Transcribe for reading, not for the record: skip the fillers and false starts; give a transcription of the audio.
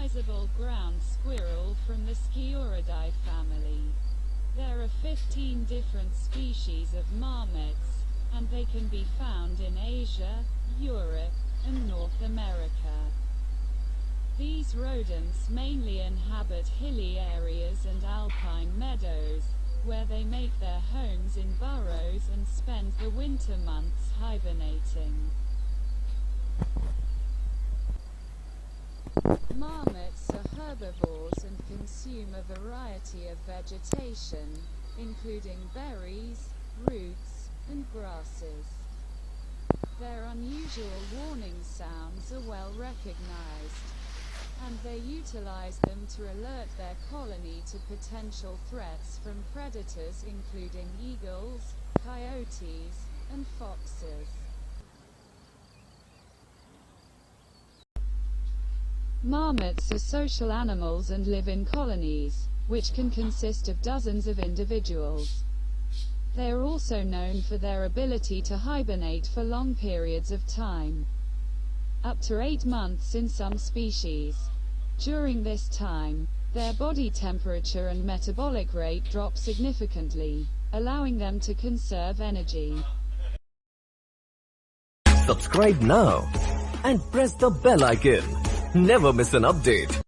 sizable ground squirrel from the Sciuridae family. There are 15 different species of marmots, and they can be found in Asia, Europe, and North America. These rodents mainly inhabit hilly areas and alpine meadows, where they make their homes in burrows and spend the winter months hibernating. Marmots are herbivores and consume a variety of vegetation, including berries, roots, and grasses. Their unusual warning sounds are well recognized, and they utilize them to alert their colony to potential threats from predators including eagles, coyotes, and foxes. Marmots are social animals and live in colonies, which can consist of dozens of individuals. They are also known for their ability to hibernate for long periods of time, up to 8 months in some species. During this time, their body temperature and metabolic rate drop significantly, allowing them to conserve energy. Subscribe now and press the bell icon. Never miss an update.